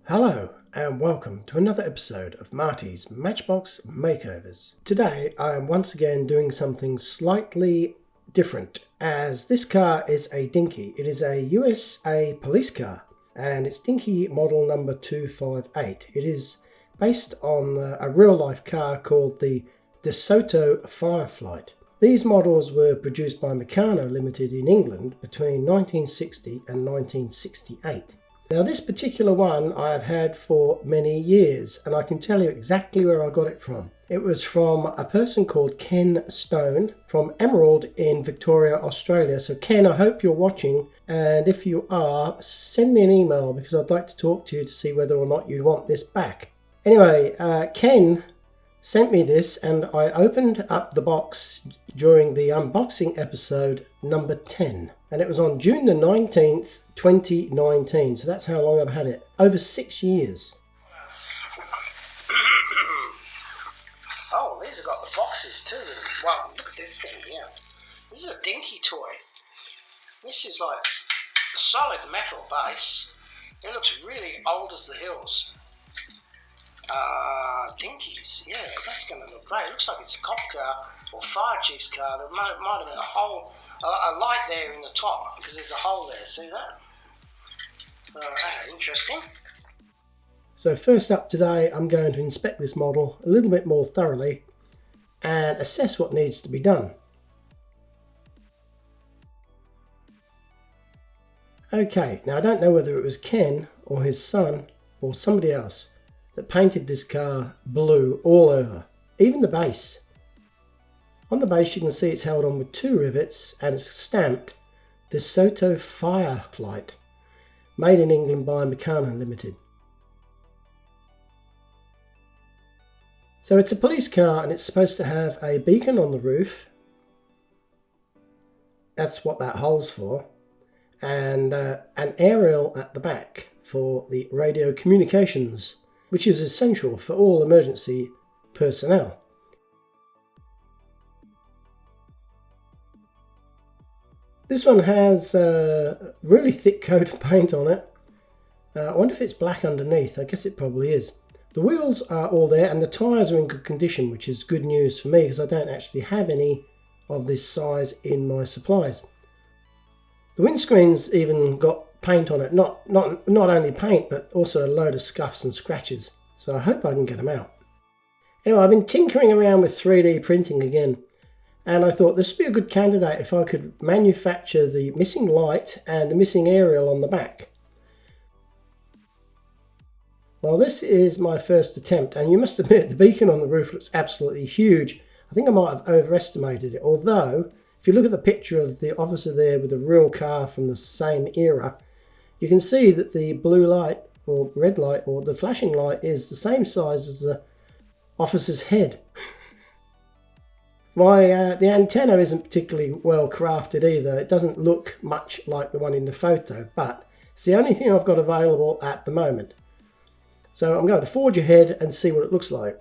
Hello and welcome to another episode of Marty's Matchbox Makeovers. Today I am once again doing something slightly different, as this car is a Dinky. It is a USA police car and it's Dinky model number 258. It is based on a real life car called the Desoto Flite. These models were produced by Meccano Limited in England between 1960 and 1968. Now this particular one I have had for many years, and I can tell you exactly where I got it from. It was from a person called Ken Stone from Emerald in Victoria, Australia. So Ken, I hope you're watching, and if you are, send me an email because I'd like to talk to you to see whether or not you'd want this back. Anyway, Ken sent me this and I opened up the box during the unboxing episode number 10. And it was on June the 19th, 2019. So that's how long I've had it. Over 6 years. Oh, these have got the boxes too. Wow, look at this thing here. This is a Dinky toy. This is like a solid metal base. It looks really old as the hills. Dinkies, yeah, that's going to look great. It looks like it's a cop car or fire chief's car. There might have been a light there in the top because there's a hole there. See that? Interesting. So first up today, I'm going to inspect this model a little bit more thoroughly and assess what needs to be done. Okay, now I don't know whether it was Ken or his son or somebody else that painted this car blue all over, even the base. On the base you can see it's held on with 2 rivets and it's stamped Desoto Flite, made in England by Meccano Limited. So it's a police car and it's supposed to have a beacon on the roof. That's what that hole's for. And an aerial at the back for the radio communications, which is essential for all emergency personnel. This one has a really thick coat of paint on it. I wonder if it's black underneath. I guess it probably is. The wheels are all there and the tyres are in good condition, which is good news for me because I don't actually have any of this size in my supplies. The windscreen's even got paint on it, not only paint but also a load of scuffs and scratches, so I hope I can get them out. Anyway, I've been tinkering around with 3D printing again, and I thought this would be a good candidate if I could manufacture the missing light and the missing aerial on the back. Well, this is my first attempt, and you must admit the beacon on the roof looks absolutely huge. I think I might have overestimated it, although if you look at the picture of the officer there with a real car from the same era, you can see that the blue light or red light or the flashing light is the same size as the officer's head. The antenna isn't particularly well crafted either. It doesn't look much like the one in the photo, but it's the only thing I've got available at the moment. So I'm going to forge ahead and see what it looks like.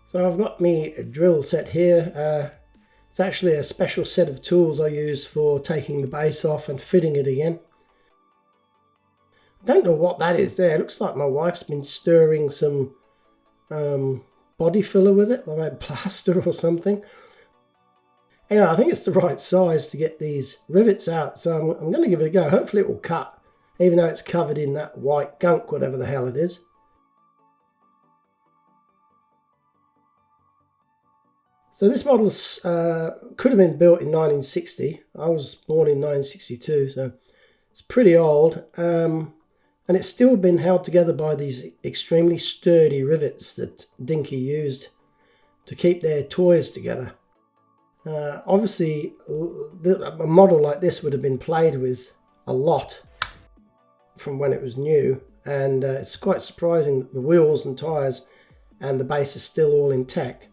So I've got my drill set here. It's actually a special set of tools I use for taking the base off and fitting it again. I don't know what that is there. It looks like my wife's been stirring some body filler with it, like plaster or something. Anyway, I think it's the right size to get these rivets out, so I'm going to give it a go. Hopefully it will cut, even though it's covered in that white gunk, whatever the hell it is. So this model could have been built in 1960. I was born in 1962, so it's pretty old. And it's still been held together by these extremely sturdy rivets that Dinky used to keep their toys together. Obviously, a model like this would have been played with a lot from when it was new. And it's quite surprising that the wheels and tyres and the base are still all intact.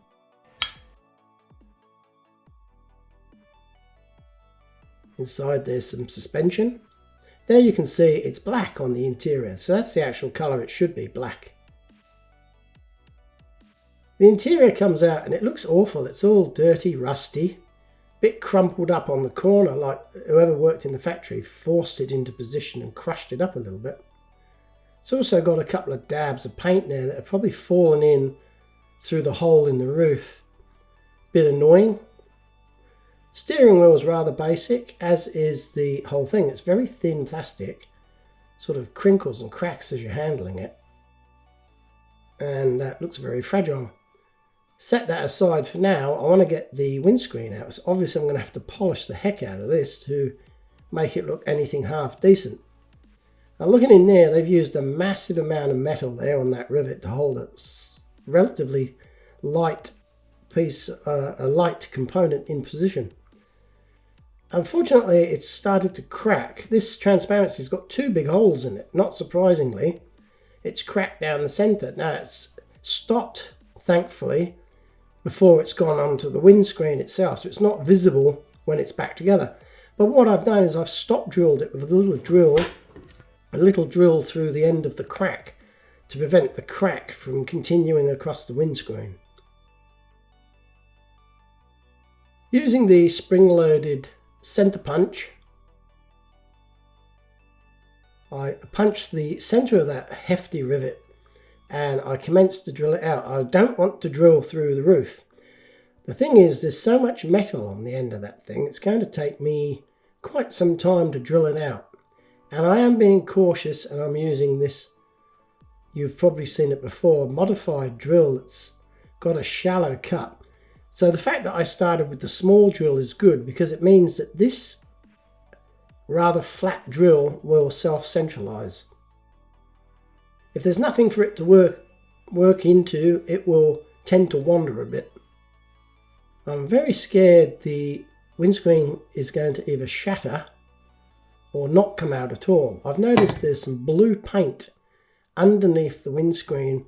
Inside there's some suspension. There you can see it's black on the interior, so that's the actual colour it should be, black. The interior comes out and it looks awful. It's all dirty, rusty, bit crumpled up on the corner, like whoever worked in the factory forced it into position and crushed it up a little bit. It's also got a couple of dabs of paint there that have probably fallen in through the hole in the roof. Bit annoying. Steering wheel is rather basic, as is the whole thing. It's very thin plastic, sort of crinkles and cracks as you're handling it, and that looks very fragile. Set that aside for now. I want to get the windscreen out. So obviously I'm going to have to polish the heck out of this to make it look anything half decent. Now looking in there, they've used a massive amount of metal there on that rivet to hold a relatively light piece, a light component in position. Unfortunately, it's started to crack. This transparency's got two big holes in it. Not surprisingly, it's cracked down the center. Now it's stopped, thankfully, before it's gone onto the windscreen itself, so it's not visible when it's back together. But what I've done is I've stop drilled it with a little drill through the end of the crack to prevent the crack from continuing across the windscreen. Using the spring-loaded center punch, I punched the center of that hefty rivet and I commenced to drill it out. I don't want to drill through the roof. The thing is, there's so much metal on the end of that thing, it's going to take me quite some time to drill it out. And I am being cautious, and I'm using this, you've probably seen it before, modified drill that's got a shallow cut. So the fact that I started with the small drill is good, because it means that this rather flat drill will self-centralize. If there's nothing for it to work into, it will tend to wander a bit. I'm very scared the windscreen is going to either shatter or not come out at all. I've noticed there's some blue paint underneath the windscreen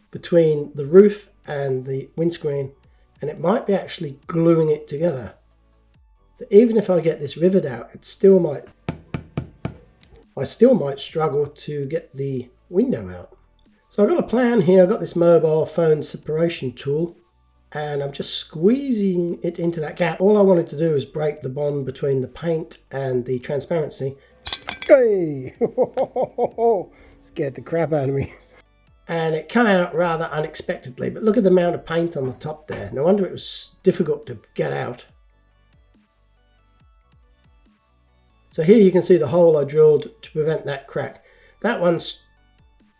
between the roof and the windscreen, and it might be actually gluing it together. So even if I get this rivet out, I still might struggle to get the window out. So I've got a plan here. I've got this mobile phone separation tool and I'm just squeezing it into that gap. All I wanted to do is break the bond between the paint and the transparency. Hey! Scared the crap out of me. And it came out rather unexpectedly, but look at the amount of paint on the top there. No wonder it was difficult to get out. So here you can see the hole I drilled to prevent that crack. That one's,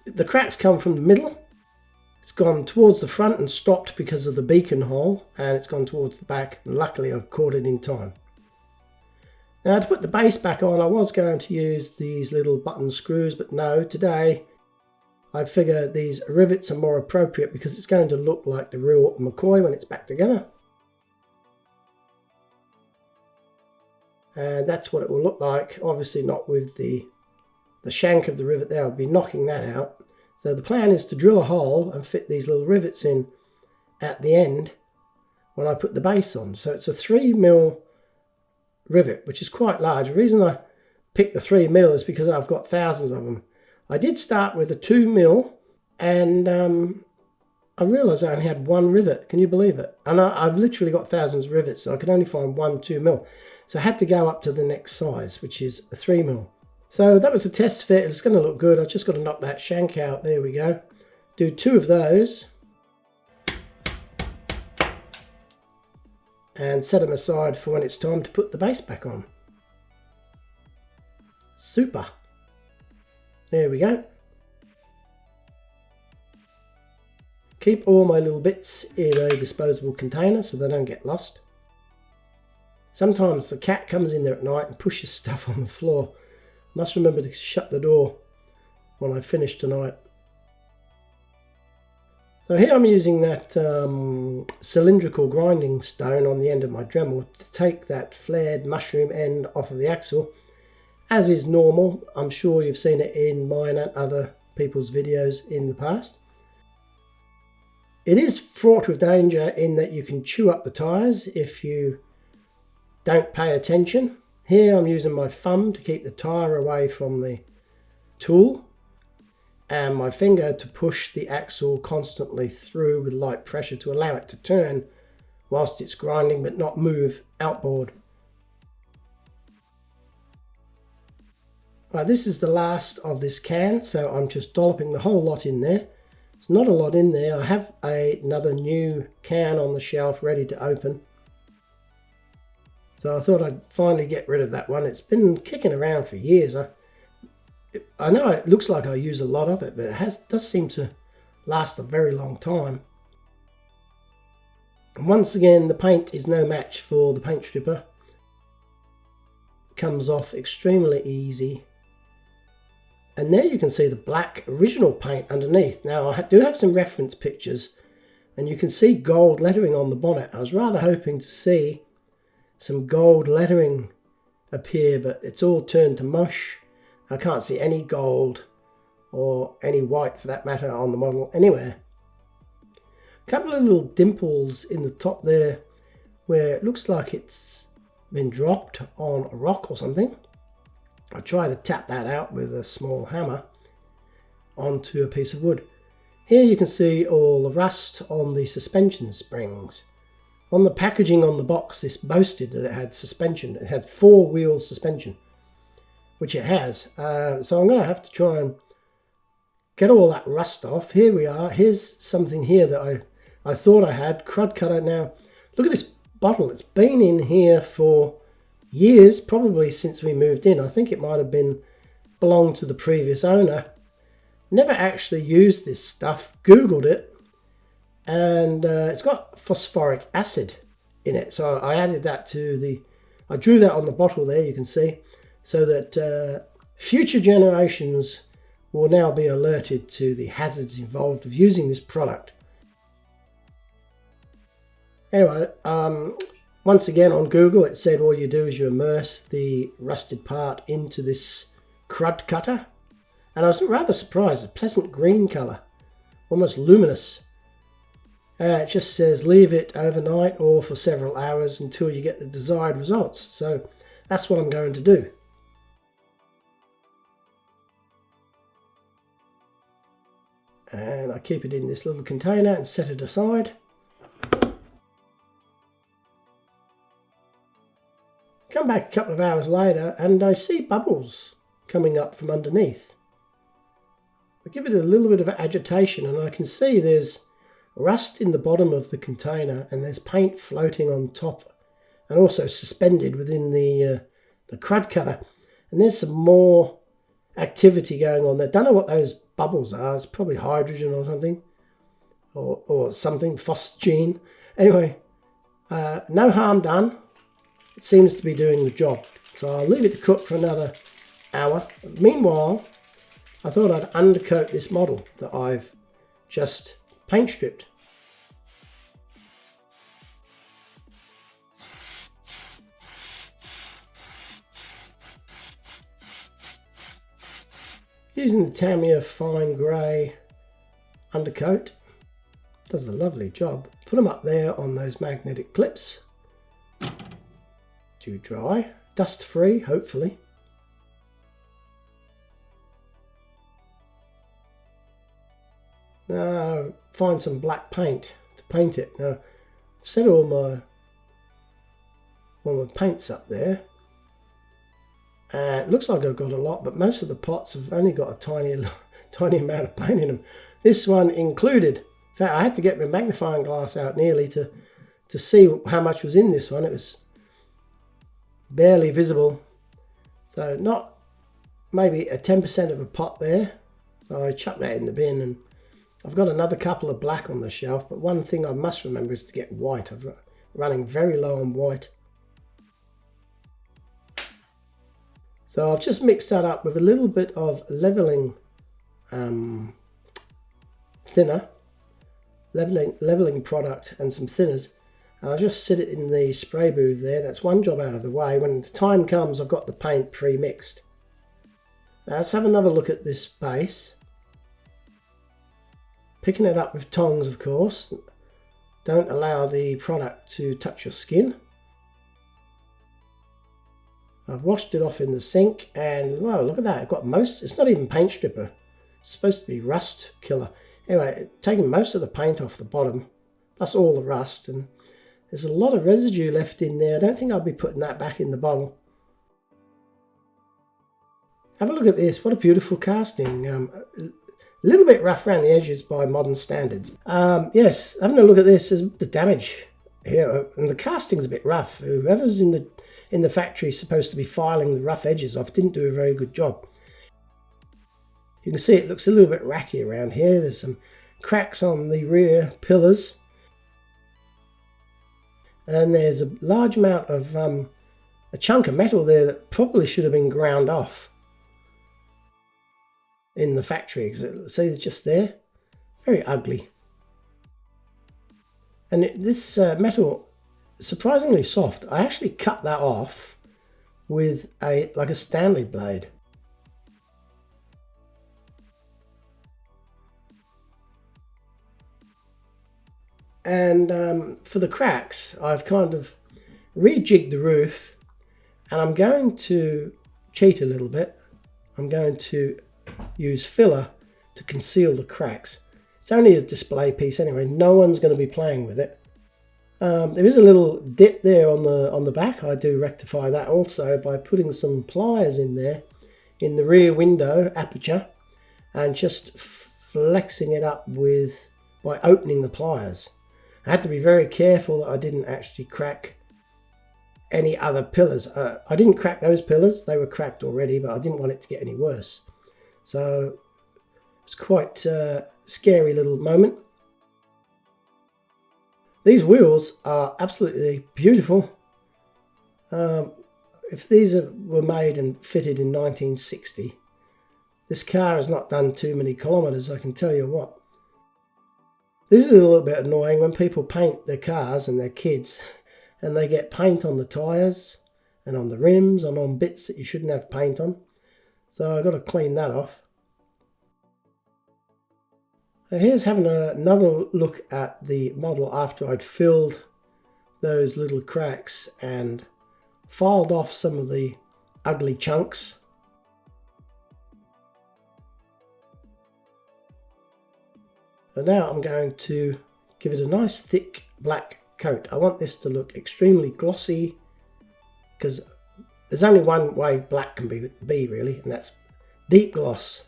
the cracks come from the middle. It's gone towards the front and stopped because of the beacon hole, and it's gone towards the back. And luckily I've caught it in time. Now to put the base back on, I was going to use these little button screws, but no, today I figure these rivets are more appropriate because it's going to look like the real McCoy when it's back together. And that's what it will look like. Obviously not with the shank of the rivet there. I'll be knocking that out. So the plan is to drill a hole and fit these little rivets in at the end when I put the base on. So it's a 3mm rivet, which is quite large. The reason I picked the 3mm is because I've got thousands of them. I did start with a 2mm and I realised I only had one rivet. Can you believe it? And I've literally got thousands of rivets, so I could only find one 2mm. So I had to go up to the next size, which is a 3mm. So that was a test fit. It's going to look good. I've just got to knock that shank out. There we go. Do 2 of those. And set them aside for when it's time to put the base back on. Super. There we go. Keep all my little bits in a disposable container so they don't get lost. Sometimes the cat comes in there at night and pushes stuff on the floor. Must remember to shut the door when I finish tonight. So here I'm using that cylindrical grinding stone on the end of my Dremel to take that flared mushroom end off of the axle. As is normal, I'm sure you've seen it in mine and other people's videos in the past. It is fraught with danger in that you can chew up the tyres if you don't pay attention. Here I'm using my thumb to keep the tyre away from the tool and my finger to push the axle constantly through with light pressure to allow it to turn whilst it's grinding but not move outboard. Right, this is the last of this can, so I'm just dolloping the whole lot in there. There's not a lot in there. I have another new can on the shelf ready to open. So I thought I'd finally get rid of that one. It's been kicking around for years. I know it looks like I use a lot of it, but it does seem to last a very long time. And once again, the paint is no match for the paint stripper. It comes off extremely easy. And there you can see the black original paint underneath. Now I do have some reference pictures, and you can see gold lettering on the bonnet. I was rather hoping to see some gold lettering appear, but it's all turned to mush. I can't see any gold or any white for that matter on the model anywhere. A couple of little dimples in the top there where it looks like it's been dropped on a rock or something. I try to tap that out with a small hammer onto a piece of wood. Here you can see all the rust on the suspension springs. On the packaging on the box, this boasted that it had suspension. It had 4-wheel suspension, which it has. So I'm going to have to try and get all that rust off. Here we are. Here's something here that I thought I had. Crud cutter. Now, look at this bottle. It's been in here for years, probably since we moved in. I think it might have belonged to the previous owner. Never actually used this stuff. Googled it. And it's got phosphoric acid in it, so I added that to I drew that on the bottle there, you can see, so that future generations will now be alerted to the hazards involved of using this product. Anyway, once again on Google it said all you do is you immerse the rusted part into this crud cutter, and I was rather surprised. A pleasant green colour, almost luminous. It just says leave it overnight or for several hours until you get the desired results. So that's what I'm going to do. And I keep it in this little container and set it aside. Come back a couple of hours later and I see bubbles coming up from underneath. I give it a little bit of agitation and I can see there's rust in the bottom of the container and there's paint floating on top and also suspended within the crud cutter, and there's some more activity going on there. Don't know what those bubbles are. It's probably hydrogen or something, or something, phosgene. Anyway, no harm done. It seems to be doing the job, so I'll leave it to cook for another hour. Meanwhile, I thought I'd undercoat this model that I've just paint stripped. Using the Tamiya fine grey undercoat, does a lovely job. Put them up there on those magnetic clips to dry, dust free hopefully. Now find some black paint to paint it. Now I've set all my paints up there. It looks like I've got a lot, but most of the pots have only got a tiny amount of paint in them. This one included. In fact, I had to get my magnifying glass out nearly to see how much was in this one. It was barely visible. So not maybe a 10% of a pot there. So I chucked that in the bin, and I've got another couple of black on the shelf, but one thing I must remember is to get white. I'm running very low on white. So I've just mixed that up with a little bit of leveling thinner, leveling product and some thinners. And I'll just sit it in the spray booth there. That's one job out of the way. When the time comes, I've got the paint pre-mixed. Now let's have another look at this base. Picking it up with tongs, of course. Don't allow the product to touch your skin. I've washed it off in the sink, and wow, look at that. I've got most, it's not even paint stripper. It's supposed to be rust killer. Anyway, taking most of the paint off the bottom, plus all the rust, and There's a lot of residue left in there. I don't think I'll be putting that back in the bottle. Have a look at this. What a beautiful casting. A little bit rough around the edges by modern standards. Yes, having a look at this, there's the damage here. And the casting's a bit rough. Whoever's in the factory supposed to be filing the rough edges off didn't do a very good job. You can see it looks a little bit ratty around here. There's some cracks on the rear pillars. And there's a large amount of a chunk of metal there that probably should have been ground off in the factory. See, it's just there. Very ugly. And this metal, surprisingly soft. I actually cut that off with like a Stanley blade. And for the cracks, I've kind of rejigged the roof, and I'm going to cheat a little bit. I'm going to use filler to conceal the cracks. It's only a display piece anyway. No one's going to be playing with it. There is a little dip there on the back. I do rectify that also by putting some pliers in there in the rear window aperture and just flexing it up by opening the pliers. I had to be very careful that I didn't actually crack any other pillars. I didn't crack those pillars. They were cracked already, but I didn't want it to get any worse. So it's quite a scary little moment. These wheels are absolutely beautiful. If these were made and fitted in 1960, this car has not done too many kilometres, I can tell you what. This is a little bit annoying when people paint their cars and their kids and they get paint on the tyres and on the rims and on bits that you shouldn't have paint on. So I've got to clean that off. So here's having another look at the model after I'd filled those little cracks and filed off some of the ugly chunks. So now I'm going to give it a nice thick black coat. I want this to look extremely glossy because there's only one way black can be really, and that's deep gloss.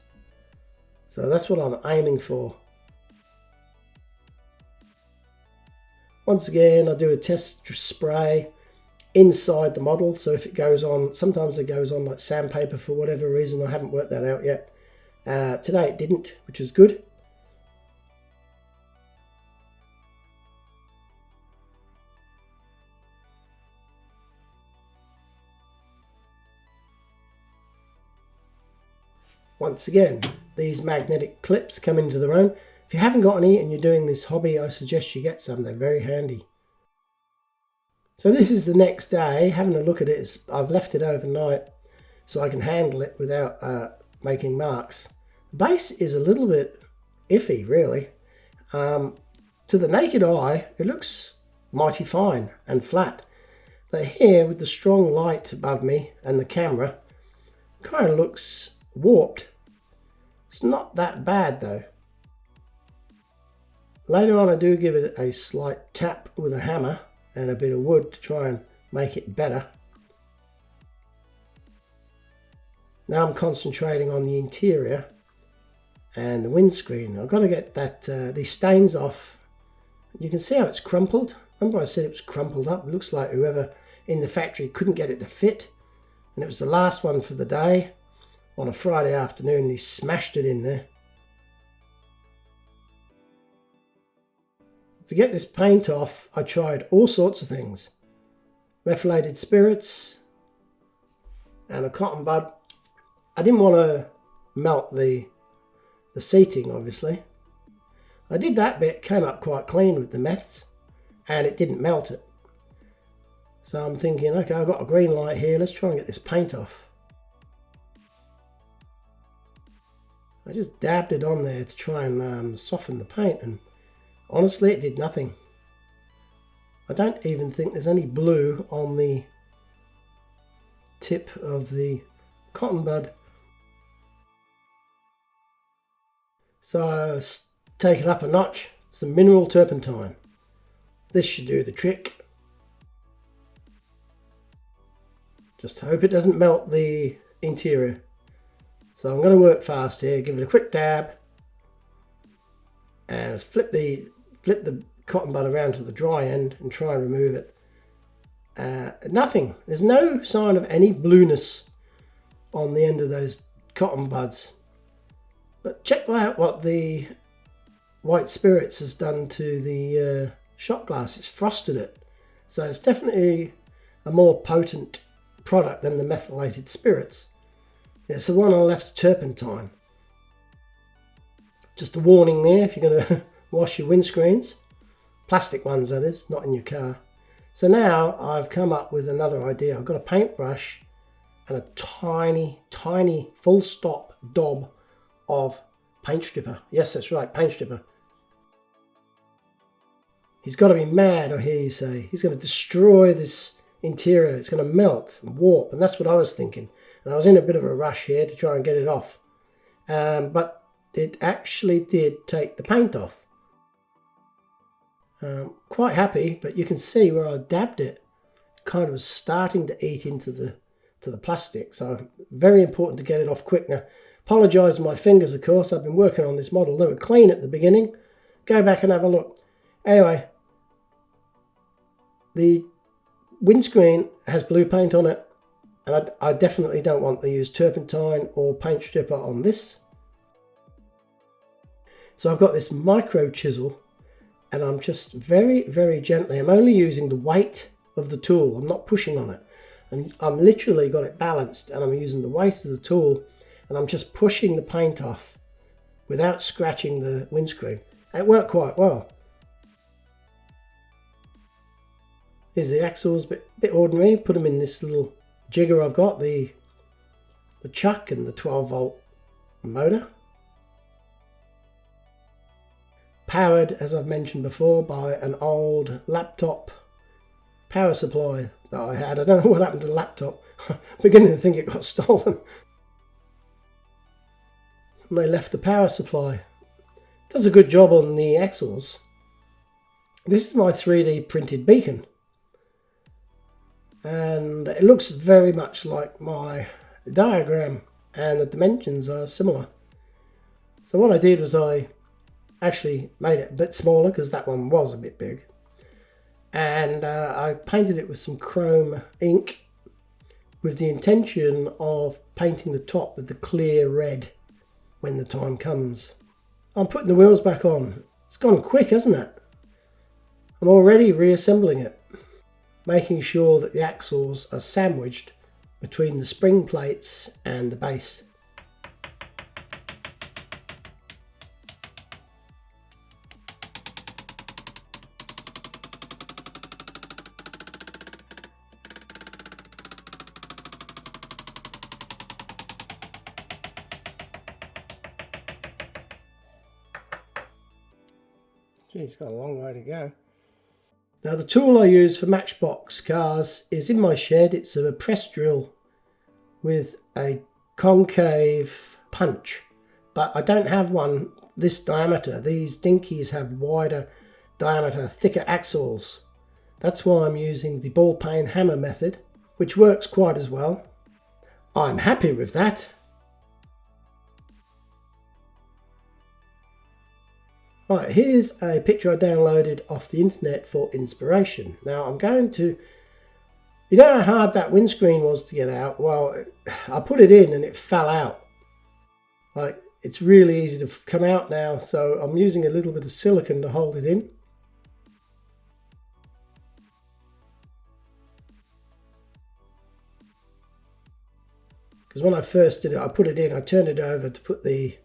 So that's what I'm aiming for. Once again, I do a test spray inside the model, so if it goes on, sometimes it goes on like sandpaper for whatever reason. I haven't worked that out yet. Today it didn't, which is good. Once again, these magnetic clips come into their own. If you haven't got any and you're doing this hobby, I suggest you get some. They're very handy. So this is the next day, having a look at it. I've left it overnight so I can handle it without making marks. The base is a little bit iffy, really. To the naked eye, it looks mighty fine and flat. But here, with the strong light above me and the camera, kind of looks warped. It's not that bad though. Later on I do give it a slight tap with a hammer and a bit of wood to try and make it better. Now I'm concentrating on the interior and the windscreen. I've got to get these stains off. You can see how it's crumpled. Remember I said it was crumpled up? It looks like whoever in the factory couldn't get it to fit, and it was the last one for the day. On a Friday afternoon, he smashed it in there. To get this paint off, I tried all sorts of things. Methylated spirits and a cotton bud. I didn't want to melt the seating, obviously. I did that bit, came up quite clean with the meths, and it didn't melt it. So I'm thinking, okay, I've got a green light here, let's try and get this paint off. I just dabbed it on there to try and soften the paint, and honestly it did nothing. I don't even think there's any blue on the tip of the cotton bud. So take it up a notch, some mineral turpentine. This should do the trick. Just hope it doesn't melt the interior. So I'm going to work fast here, give it a quick dab, and let's flip the cotton bud around to the dry end and try and remove it. Nothing. There's no sign of any blueness on the end of those cotton buds. But check out what the white spirits has done to the shot glass. It's frosted it. So it's definitely a more potent product than the methylated spirits. Yeah, so the one on the left's turpentine. Just a warning there if you're going to wash your windscreens. Plastic ones, that is, not in your car. So now I've come up with another idea. I've got a paintbrush and a tiny, tiny full stop daub of paint stripper. Yes, that's right, paint stripper. He's got to be mad, I hear you say. He's going to destroy this interior. It's going to melt and warp, and that's what I was thinking. And I was in a bit of a rush here to try and get it off. But it actually did take the paint off. Quite happy, but you can see where I dabbed it. Kind of was starting to eat into the plastic. So very important to get it off quick. Now, apologise to my fingers, of course. I've been working on this model. They were clean at the beginning. Go back and have a look. Anyway, the windscreen has blue paint on it. And I definitely don't want to use turpentine or paint stripper on this. So I've got this micro chisel. And I'm just very, very gently, I'm only using the weight of the tool. I'm not pushing on it. And I'm literally got it balanced, and I'm using the weight of the tool, and I'm just pushing the paint off without scratching the windscreen. And it worked quite well. Here's the axles, bit ordinary. Put them in this little jigger I've got, the chuck and the 12-volt motor. Powered, as I've mentioned before, by an old laptop power supply that I had. I don't know what happened to the laptop. I'm beginning to think it got stolen. And they left the power supply. Does a good job on the axles. This is my 3D printed beacon. And it looks very much like my diagram, and the dimensions are similar. So what I did was I actually made it a bit smaller because that one was a bit big, and I painted it with some chrome ink with the intention of painting the top with the clear red when the time comes. I'm putting the wheels back on. It's gone quick, hasn't it? I'm already reassembling it, making sure that the axles are sandwiched between the spring plates and the base. It's got a long way to go. Now the tool I use for Matchbox cars is in my shed. It's a press drill with a concave punch, but I don't have one this diameter. These Dinkies have wider diameter, thicker axles. That's why I'm using the ball peen hammer method, which works quite as well. I'm happy with that. Right, here's a picture I downloaded off the internet for inspiration. Now I'm going to, you know how hard that windscreen was to get out? Well, I put it in and it fell out. Like, it's really easy to come out now, so I'm using a little bit of silicone to hold it in. Because when I first did it, I put it in, I turned it over to put the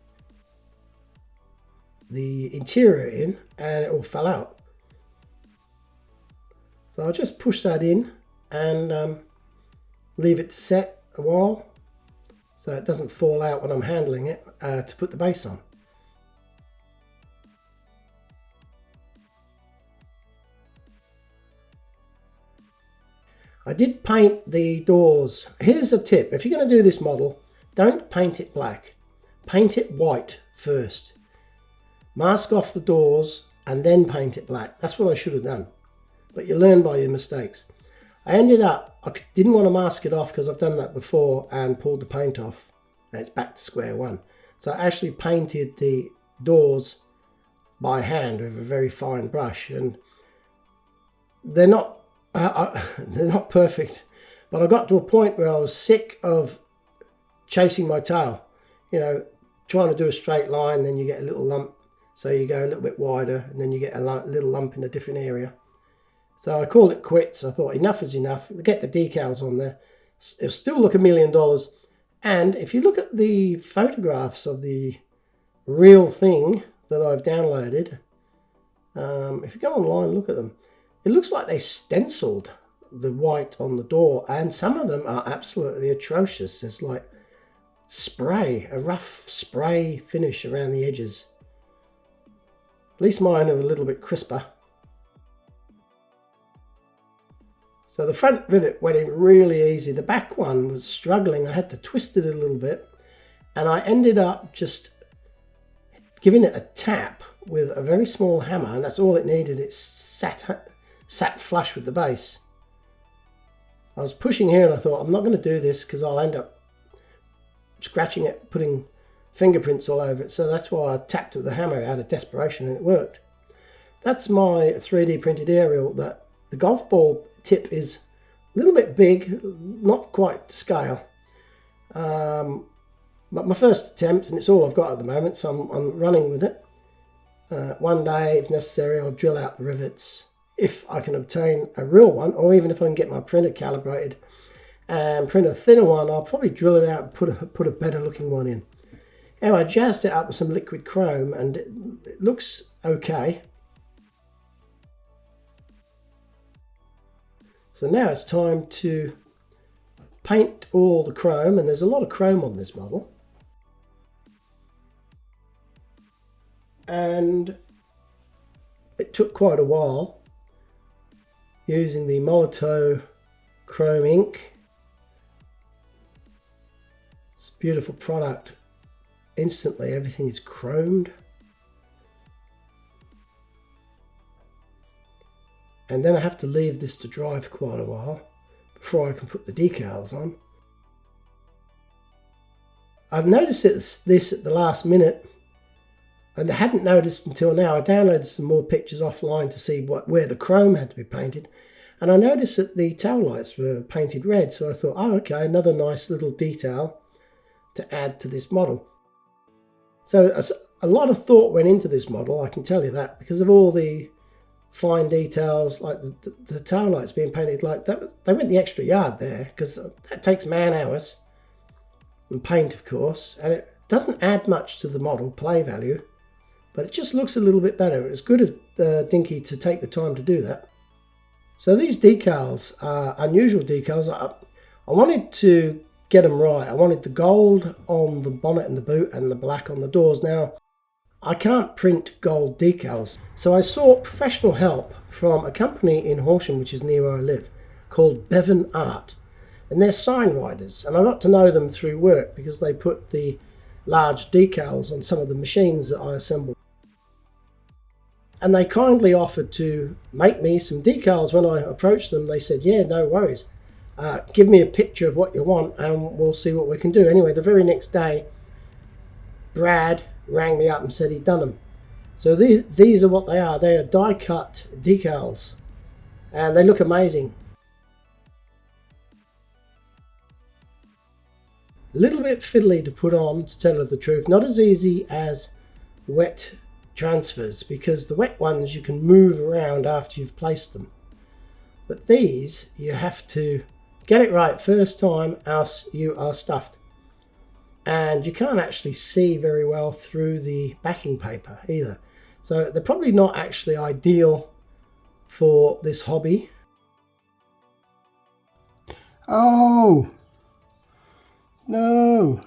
interior in, and it all fell out. So I'll just push that in and leave it to set a while so it doesn't fall out when I'm handling it to put the base on. I did paint the doors. Here's a tip: if you're going to do this model, don't paint it black. Paint it white first. Mask off the doors and then paint it black. That's what I should have done. But you learn by your mistakes. I ended up, didn't want to mask it off because I've done that before and pulled the paint off, and it's back to square one. So I actually painted the doors by hand with a very fine brush, and they're not perfect, but I got to a point where I was sick of chasing my tail, trying to do a straight line, then you get a little lump, so you go a little bit wider, and then you get a little lump in a different area. So I called it quits. I thought enough is enough. Get the decals on there. It'll still look $1 million. And if you look at the photographs of the real thing that I've downloaded, if you go online, look at them. It looks like they stenciled the white on the door, and some of them are absolutely atrocious. There's like a rough spray finish around the edges. At least mine are a little bit crisper. So the front rivet went in really easy. The back one was struggling. I had to twist it a little bit, and I ended up just giving it a tap with a very small hammer, and that's all it needed. It sat flush with the base. I was pushing here and I thought, I'm not going to do this because I'll end up scratching it, putting fingerprints all over it. So that's why I tapped with the hammer out of desperation, and it worked. That's my 3D printed aerial. That the golf ball tip is a little bit big, not quite to scale. But my first attempt, and it's all I've got at the moment, so I'm running with it. One day, if necessary, I'll drill out the rivets, if I can obtain a real one, or even if I can get my printer calibrated and print a thinner one, I'll probably drill it out and put a better looking one in. Anyway, I jazzed it up with some liquid chrome, and it looks okay. So now it's time to paint all the chrome, and there's a lot of chrome on this model. And it took quite a while using the No.258 chrome ink. It's a beautiful product. Instantly everything is chromed. And then I have to leave this to dry for quite a while before I can put the decals on. I've noticed this at the last minute, and I hadn't noticed until now. I downloaded some more pictures offline to see where the chrome had to be painted, and I noticed that the tail lights were painted red, so I thought, oh okay, another nice little detail to add to this model. So a lot of thought went into this model, I can tell you that, because of all the fine details, like the tail lights being painted like that. They went the extra yard there, because that takes man hours and paint, of course, and it doesn't add much to the model play value, but it just looks a little bit better. It's good of Dinky to take the time to do that. So these decals are unusual decals. I wanted to get them right. I wanted the gold on the bonnet and the boot and the black on the doors. Now, I can't print gold decals, so I sought professional help from a company in Horsham, which is near where I live, called Bevan Art. And they're sign writers, and I got to know them through work because they put the large decals on some of the machines that I assemble. And they kindly offered to make me some decals. When I approached them, they said, yeah, no worries. Give me a picture of what you want and we'll see what we can do. Anyway, the very next day, Brad rang me up and said he'd done them. So these are what they are. They are die-cut decals, and they look amazing. A little bit fiddly to put on, to tell you the truth. Not as easy as wet transfers, because the wet ones you can move around after you've placed them. But these, you have to get it right first time, else you are stuffed. And you can't actually see very well through the backing paper either. So they're probably not actually ideal for this hobby. Oh, no.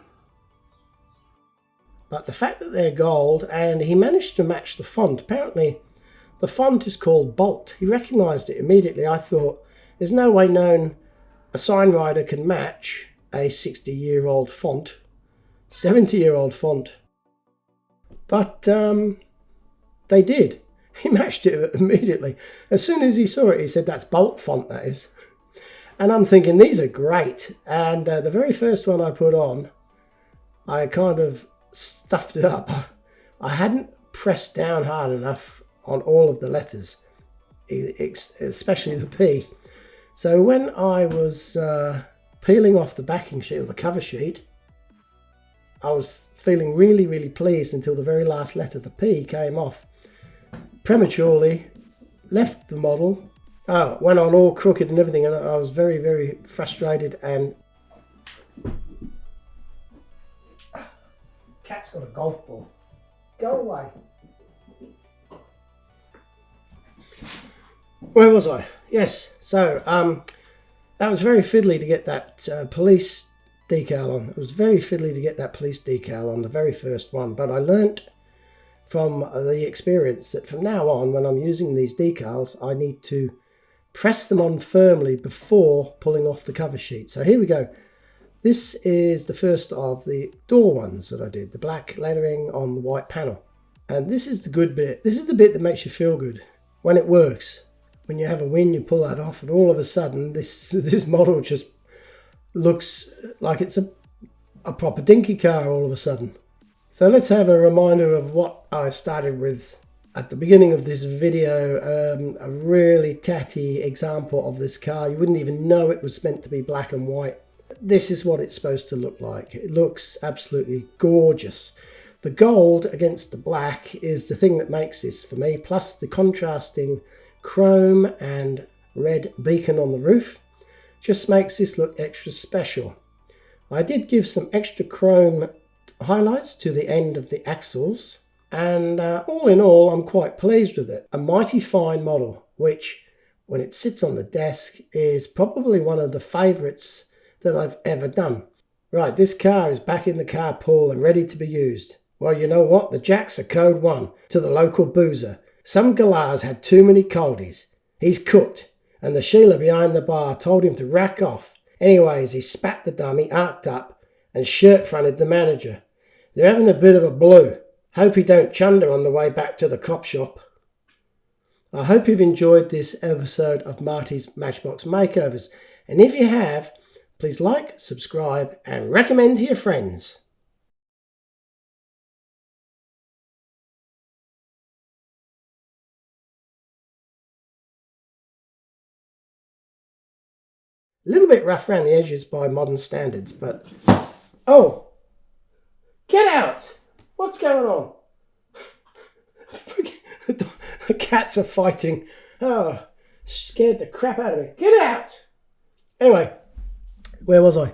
But the fact that they're gold, and he managed to match the font. Apparently the font is called Bolt. He recognised it immediately. I thought, there's no way known a sign writer can match a 60-year-old font, 70-year-old font. But they did. He matched it immediately. As soon as he saw it, he said, that's Bolt font, that is. And I'm thinking, these are great. And the very first one I put on, I kind of stuffed it up. I hadn't pressed down hard enough on all of the letters, especially the P. So when I was peeling off the backing sheet or the cover sheet, I was feeling really, really pleased until the very last letter, the P, came off. Prematurely left the model. Went on all crooked and everything, and I was very, very frustrated. And cat's got a golf ball. Go away. Where was I? Yes, so that was very fiddly to get that police decal on. It was very fiddly to get that police decal on the very first one, but I learnt from the experience that from now on, when I'm using these decals, I need to press them on firmly before pulling off the cover sheet. So here we go. This is the first of the door ones that I did, the black lettering on the white panel. And this is the good bit. This is the bit that makes you feel good when it works. When you have a win, you pull that off, and all of a sudden this model just looks like it's a proper dinky car all of a sudden. So let's have a reminder of what I started with at the beginning of this video. A really tatty example of this car. You wouldn't even know it was meant to be black and white. This is what it's supposed to look like. It looks absolutely gorgeous. The gold against the black is the thing that makes this for me, plus the contrasting chrome and red beacon on the roof just makes this look extra special. I did give some extra chrome highlights to the end of the axles, and all in all I'm quite pleased with it. A mighty fine model, which when it sits on the desk is probably one of the favourites that I've ever done. Right, this car is back in the car pool and ready to be used. Well, you know what? The jacks are code 1 to the local boozer. Some galah's had too many coldies. He's cooked, and the Sheila behind the bar told him to rack off. Anyways, he spat the dummy, arced up, and shirt-fronted the manager. They're having a bit of a blue. Hope he don't chunder on the way back to the cop shop. I hope you've enjoyed this episode of Marty's Matchbox Makeovers, and if you have, please like, subscribe, and recommend to your friends. A little bit rough around the edges by modern standards, but... Oh! Get out! What's going on? The cats are fighting. Oh, scared the crap out of me. Get out! Anyway, where was I?